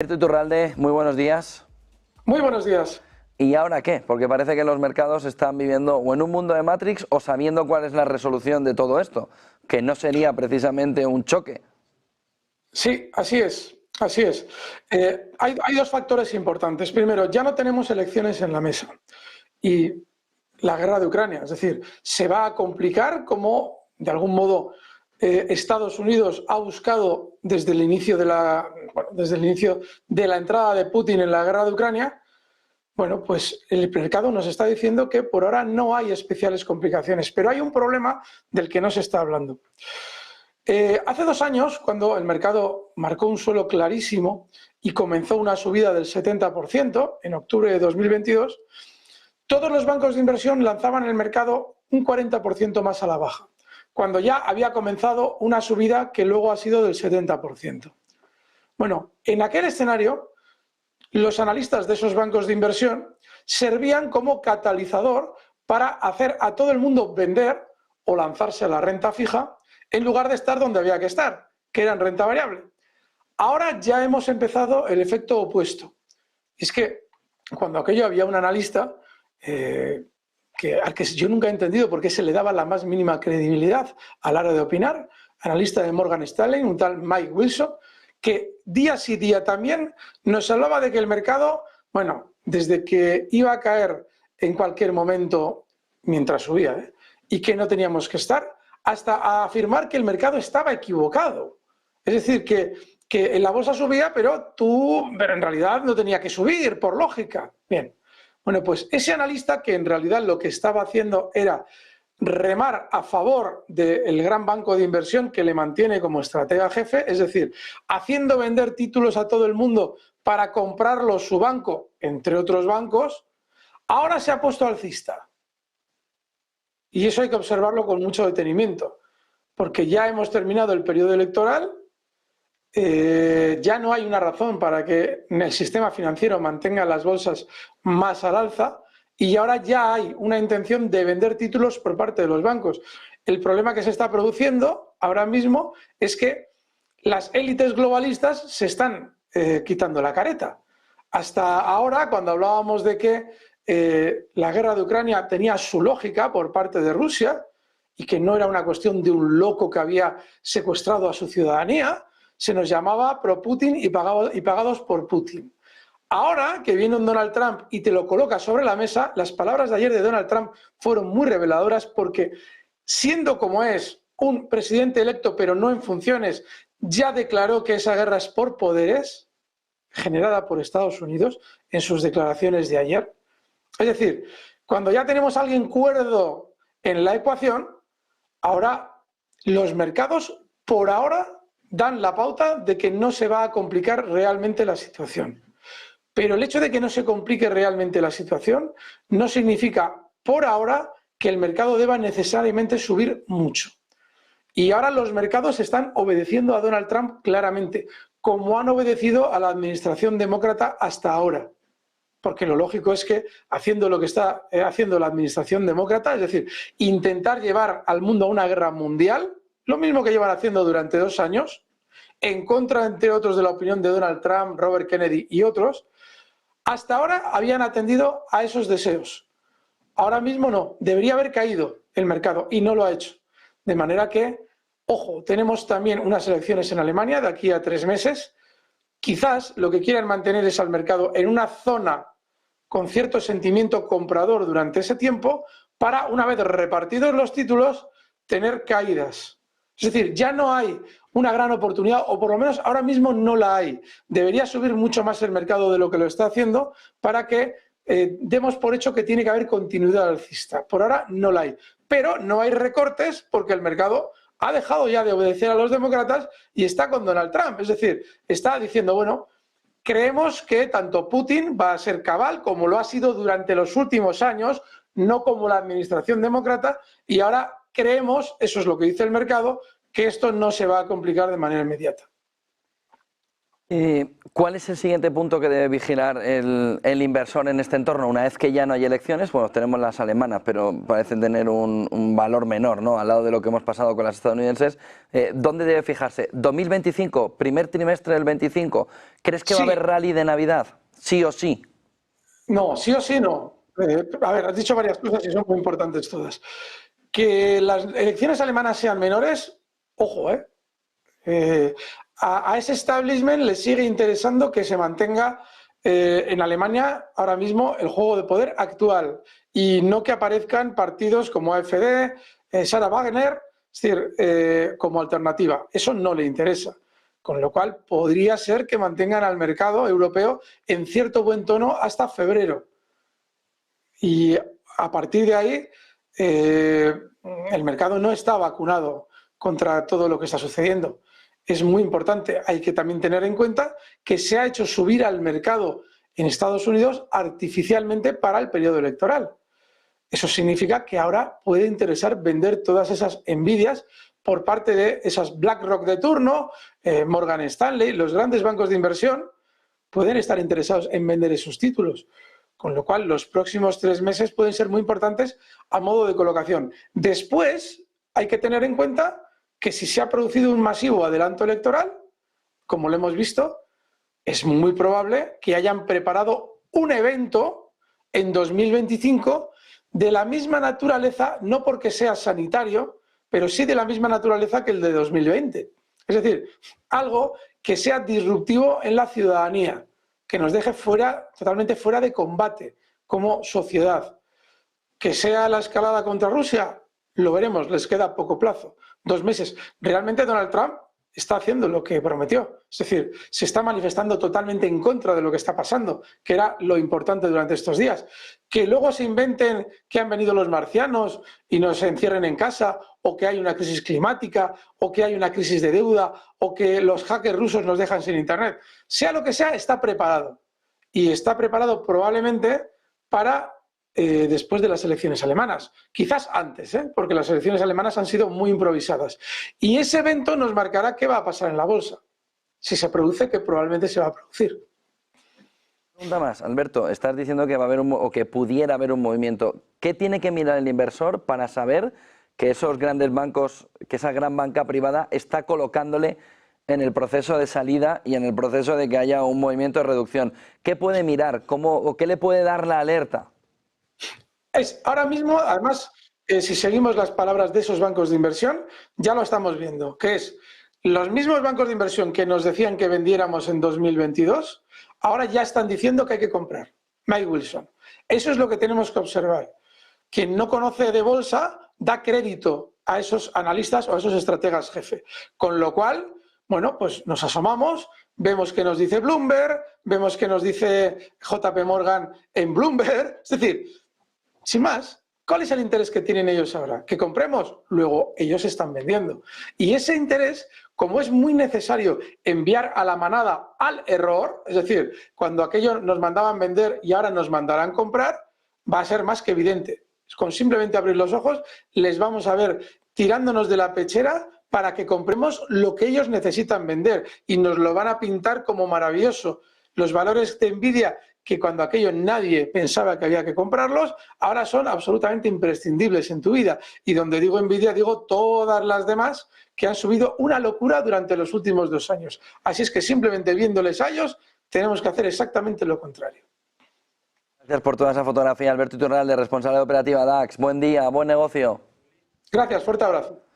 Iturralde, muy buenos días. Muy buenos días. ¿Y ahora qué? Porque parece que los mercados están viviendo o en un mundo de Matrix o sabiendo cuál es la resolución de todo esto, que no sería precisamente un choque. Sí, así es. Así es. Hay dos factores importantes. Primero, ya no tenemos elecciones en la mesa y la guerra de Ucrania. Es decir, se va a complicar como, de algún modo, Estados Unidos ha buscado desde el inicio de la entrada de Putin en la guerra de Ucrania. Bueno, pues el mercado nos está diciendo que por ahora no hay especiales complicaciones, pero hay un problema del que no se está hablando. Hace 2 años, cuando el mercado marcó un suelo clarísimo y comenzó una subida del 70%, en octubre de 2022, todos los bancos de inversión lanzaban el mercado un 40% más a la baja, cuando ya había comenzado una subida que luego ha sido del 70%. Bueno, en aquel escenario, los analistas de esos bancos de inversión servían como catalizador para hacer a todo el mundo vender o lanzarse a la renta fija en lugar de estar donde había que estar, que era en renta variable. Ahora ya hemos empezado el efecto opuesto. Es que cuando aquello había un analista al que yo nunca he entendido por qué se le daba la más mínima credibilidad a la hora de opinar, analista de Morgan Stanley, un tal Mike Wilson, que día sí día también nos hablaba de que el mercado, bueno, desde que iba a caer en cualquier momento mientras subía, y que no teníamos que estar, hasta afirmar que el mercado estaba equivocado. Es decir, que en la bolsa subía, pero en realidad no tenía que subir, por lógica. Bien, bueno, pues ese analista, que en realidad lo que estaba haciendo era remar a favor del gran banco de inversión que le mantiene como estratega jefe, es decir, haciendo vender títulos a todo el mundo para comprarlos su banco, entre otros bancos, ahora se ha puesto alcista. Y eso hay que observarlo con mucho detenimiento, porque ya hemos terminado el periodo electoral, ya no hay una razón para que el sistema financiero mantenga las bolsas más al alza y ahora ya hay una intención de vender títulos por parte de los bancos. El problema que se está produciendo ahora mismo es que las élites globalistas se están quitando la careta. Hasta ahora, cuando hablábamos de que la guerra de Ucrania tenía su lógica por parte de Rusia y que no era una cuestión de un loco que había secuestrado a su ciudadanía, se nos llamaba pro-Putin y pagados por Putin. Ahora que viene un Donald Trump y te lo coloca sobre la mesa, las palabras de ayer de Donald Trump fueron muy reveladoras, porque siendo como es un presidente electo pero no en funciones, ya declaró que esa guerra es por poderes, generada por Estados Unidos en sus declaraciones de ayer. Es decir, cuando ya tenemos a alguien cuerdo en la ecuación, ahora los mercados por ahora dan la pauta de que no se va a complicar realmente la situación. Pero el hecho de que no se complique realmente la situación no significa por ahora que el mercado deba necesariamente subir mucho. Y ahora los mercados están obedeciendo a Donald Trump claramente, como han obedecido a la administración demócrata hasta ahora. Porque lo lógico es que, haciendo lo que está haciendo la administración demócrata, es decir, intentar llevar al mundo a una guerra mundial, lo mismo que llevan haciendo durante 2 años, en contra, entre otros, de la opinión de Donald Trump, Robert Kennedy y otros, hasta ahora habían atendido a esos deseos. Ahora mismo no, debería haber caído el mercado y no lo ha hecho. De manera que, ojo, tenemos también unas elecciones en Alemania de aquí a 3 meses. Quizás lo que quieran mantener es al mercado en una zona con cierto sentimiento comprador durante ese tiempo para, una vez repartidos los títulos, tener caídas. Es decir, ya no hay una gran oportunidad, o por lo menos ahora mismo no la hay. Debería subir mucho más el mercado de lo que lo está haciendo para que demos por hecho que tiene que haber continuidad alcista. Por ahora no la hay. Pero no hay recortes porque el mercado ha dejado ya de obedecer a los demócratas y está con Donald Trump. Es decir, está diciendo, bueno, creemos que tanto Putin va a ser cabal como lo ha sido durante los últimos años, no como la administración demócrata, y ahora creemos, eso es lo que dice el mercado, que esto no se va a complicar de manera inmediata. ¿Cuál es el siguiente punto que debe vigilar el inversor en este entorno? Una vez que ya no hay elecciones, bueno, tenemos las alemanas, pero parecen tener un valor menor, ¿no? Al lado de lo que hemos pasado con las estadounidenses. ¿Dónde debe fijarse? ¿2025? ¿Primer trimestre del 25? ¿Crees que va a haber rally de Navidad? ¿Sí o sí? No, sí o sí no. A ver, has dicho varias cosas y son muy importantes todas. Que las elecciones alemanas sean menores, ojo, a ese establishment le sigue interesando que se mantenga en Alemania ahora mismo el juego de poder actual y no que aparezcan partidos como AfD, Sarah Wagner, es decir, como alternativa. Eso no le interesa. Con lo cual podría ser que mantengan al mercado europeo en cierto buen tono hasta febrero. Y a partir de ahí, el mercado no está vacunado contra todo lo que está sucediendo. Es muy importante. Hay que también tener en cuenta que se ha hecho subir al mercado en Estados Unidos artificialmente para el periodo electoral. Eso significa que ahora puede interesar vender todas esas Nvidias por parte de esas BlackRock de turno, Morgan Stanley, los grandes bancos de inversión pueden estar interesados en vender esos títulos. Con lo cual, los próximos 3 meses pueden ser muy importantes a modo de colocación. Después, hay que tener en cuenta que si se ha producido un masivo adelanto electoral, como lo hemos visto, es muy probable que hayan preparado un evento en 2025 de la misma naturaleza, no porque sea sanitario, pero sí de la misma naturaleza que el de 2020. Es decir, algo que sea disruptivo en la ciudadanía, que nos deje totalmente fuera de combate como sociedad. Que sea la escalada contra Rusia, lo veremos, les queda poco plazo, 2 meses. Realmente Donald Trump está haciendo lo que prometió, es decir, se está manifestando totalmente en contra de lo que está pasando, que era lo importante durante estos días. Que luego se inventen que han venido los marcianos y nos encierren en casa, o que hay una crisis climática, o que hay una crisis de deuda, o que los hackers rusos nos dejan sin internet. Sea lo que sea, está preparado. Y está preparado probablemente para después de las elecciones alemanas. Quizás antes, porque las elecciones alemanas han sido muy improvisadas. Y ese evento nos marcará qué va a pasar en la bolsa. Si se produce, que probablemente se va a producir. Pregunta más, Alberto, estás diciendo que va a haber o que pudiera haber un movimiento. ¿Qué tiene que mirar el inversor para saber que esos grandes bancos, que esa gran banca privada está colocándole en el proceso de salida y en el proceso de que haya un movimiento de reducción? ¿Qué puede mirar? ¿O qué le puede dar la alerta? Ahora mismo, además, si seguimos las palabras de esos bancos de inversión, ya lo estamos viendo, que es los mismos bancos de inversión que nos decían que vendiéramos en 2022, ahora ya están diciendo que hay que comprar. Mike Wilson. Eso es lo que tenemos que observar. Quien no conoce de bolsa da crédito a esos analistas o a esos estrategas jefe. Con lo cual, bueno, pues nos asomamos, vemos que nos dice Bloomberg, vemos que nos dice JP Morgan en Bloomberg, es decir, sin más, ¿cuál es el interés que tienen ellos ahora? ¿Que compremos? Luego ellos están vendiendo. Y ese interés, como es muy necesario enviar a la manada al error, es decir, cuando aquello nos mandaban vender y ahora nos mandarán comprar, va a ser más que evidente. Con simplemente abrir los ojos, les vamos a ver tirándonos de la pechera para que compremos lo que ellos necesitan vender y nos lo van a pintar como maravilloso. Los valores de Nvidia, que cuando aquello nadie pensaba que había que comprarlos, ahora son absolutamente imprescindibles en tu vida. Y donde digo Nvidia, digo todas las demás que han subido una locura durante los últimos 2 años. Así es que simplemente viéndoles a ellos, tenemos que hacer exactamente lo contrario. Gracias por toda esa fotografía, Alberto Iturralde, responsable de operativa DAX. Buen día, buen negocio. Gracias, fuerte abrazo.